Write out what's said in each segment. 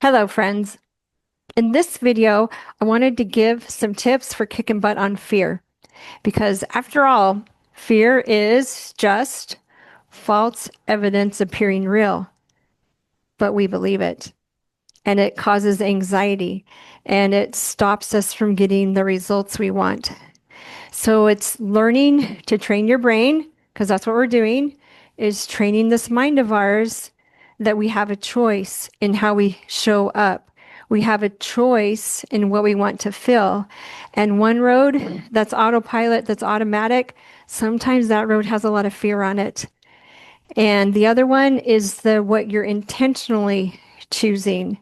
Hello, friends. In this video, I wanted to give some tips for kicking butt on fear because, after all, fear is just false evidence appearing real, but we believe it. And it causes anxiety and it stops us from getting the results we want. So it's learning to train your brain, because that's what we're doing, is training this mind of ours that we have a choice in how we show up. We have a choice in what we want to feel. And one road that's autopilot, that's automatic, sometimes that road has a lot of fear on it. And the other one is the what you're intentionally choosing.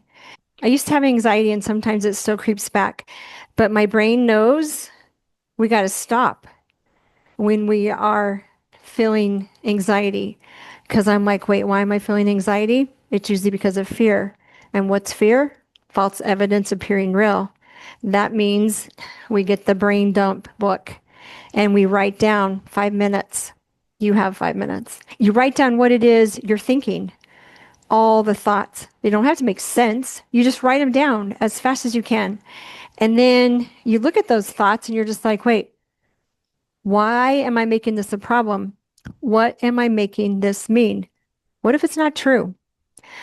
I used to have anxiety and sometimes it still creeps back, but my brain knows we got to stop when we are feeling anxiety. Because I'm like, wait, why am I feeling anxiety? It's usually because of fear. And what's fear? False evidence appearing real. That means we get the brain dump book and we write down 5 minutes. You have 5 minutes. You write down what it is you're thinking, all the thoughts. They don't have to make sense. You just write them down as fast as you can. And then you look at those thoughts and you're just like, wait, why am I making this a problem? What am I making this mean? What if it's not true?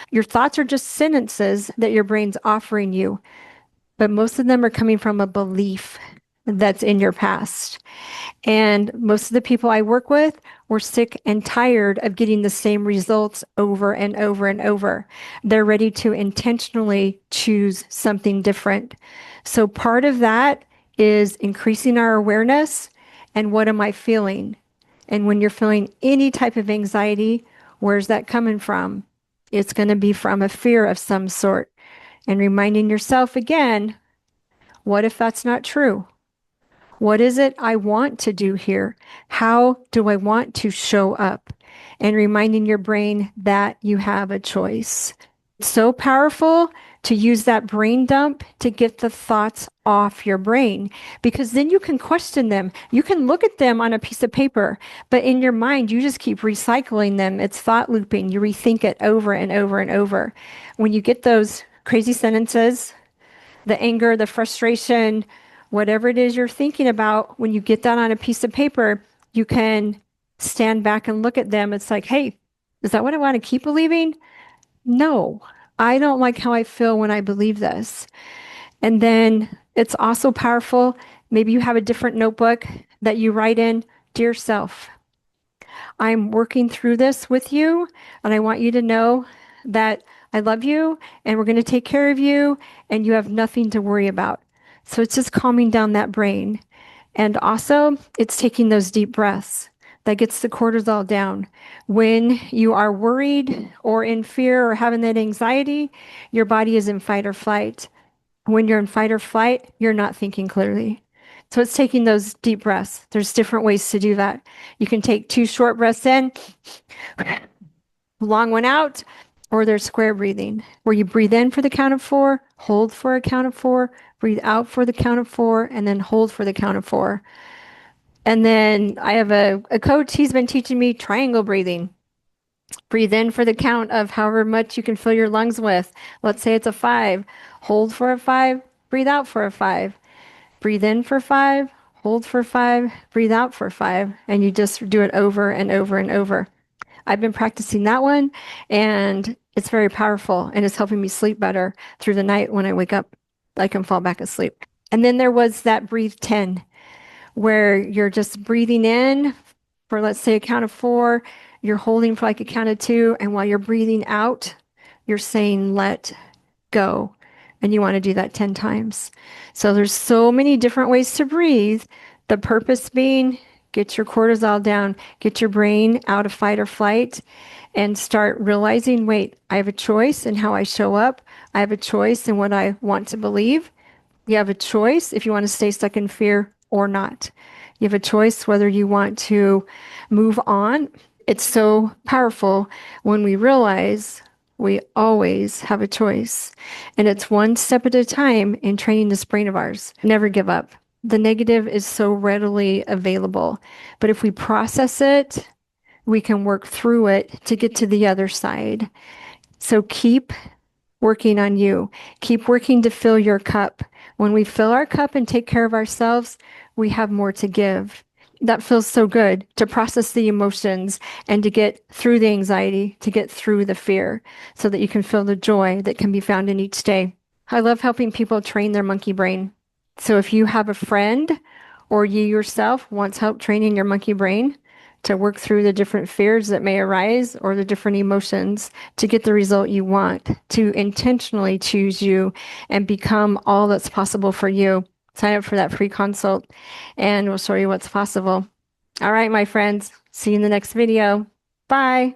Your thoughts are just sentences that your brain's offering you, but most of them are coming from a belief that's in your past. And most of the people I work with were sick and tired of getting the same results over and over and over. They're ready to intentionally choose something different. So part of that is increasing our awareness and what am I feeling? And when you're feeling any type of anxiety, where's that coming from? It's going to be from a fear of some sort. And reminding yourself again, what if that's not true? What is it I want to do here? How do I want to show up? And reminding your brain that you have a choice. It's so powerful to use that brain dump to get the thoughts off your brain, because then you can question them. You can look at them on a piece of paper, but in your mind, you just keep recycling them. It's thought looping. You rethink it over and over and over. When you get those crazy sentences, the anger, the frustration, whatever it is you're thinking about, when you get that on a piece of paper, you can stand back and look at them. It's like, hey, is that what I want to keep believing? No, I don't like how I feel when I believe this. And then it's also powerful. Maybe you have a different notebook that you write in, dear self, I'm working through this with you, and I want you to know that I love you and we're going to take care of you and you have nothing to worry about. So it's just calming down that brain. And also, it's taking those deep breaths that gets the cortisol down. When you are worried or in fear or having that anxiety, your body is in fight or flight. When you're in fight or flight, you're not thinking clearly. So it's taking those deep breaths. There's different ways to do that. You can take 2 short breaths in, long one out, or there's square breathing, where you breathe in for the count of 4, hold for a count of 4, breathe out for the count of 4, and then hold for the count of 4. And then I have a coach, he's been teaching me triangle breathing. Breathe in for the count of however much you can fill your lungs with. Let's say it's a 5. Hold for a 5, breathe out for a 5. Breathe in for 5, hold for 5, breathe out for 5, and you just do it over and over and over. I've been practicing that one, and it's very powerful, and it's helping me sleep better through the night. When I wake up, I can fall back asleep. And then there was that breathe 10, where you're just breathing in for, let's say, a count of 4, you're holding for like a count of 2, and while you're breathing out, you're saying, let go. And you want to do that 10 times. So there's so many different ways to breathe. The purpose being, get your cortisol down, get your brain out of fight or flight, and start realizing, wait, I have a choice in how I show up. I have a choice in what I want to believe. You have a choice if you want to stay stuck in fear or not. You have a choice whether you want to move on. It's so powerful when we realize we always have a choice. And it's one step at a time in training this brain of ours. Never give up. The negative is so readily available. But if we process it, we can work through it to get to the other side. So keep working on you. Keep working to fill your cup. When we fill our cup and take care of ourselves, we have more to give. That feels so good to process the emotions and to get through the anxiety, to get through the fear, so that you can feel the joy that can be found in each day. I love helping people train their monkey brain. So if you have a friend or you yourself wants help training your monkey brain to work through the different fears that may arise or the different emotions to get the result you want, to intentionally choose you and become all that's possible for you, sign up for that free consult and we'll show you what's possible. All right, my friends, see you in the next video. Bye.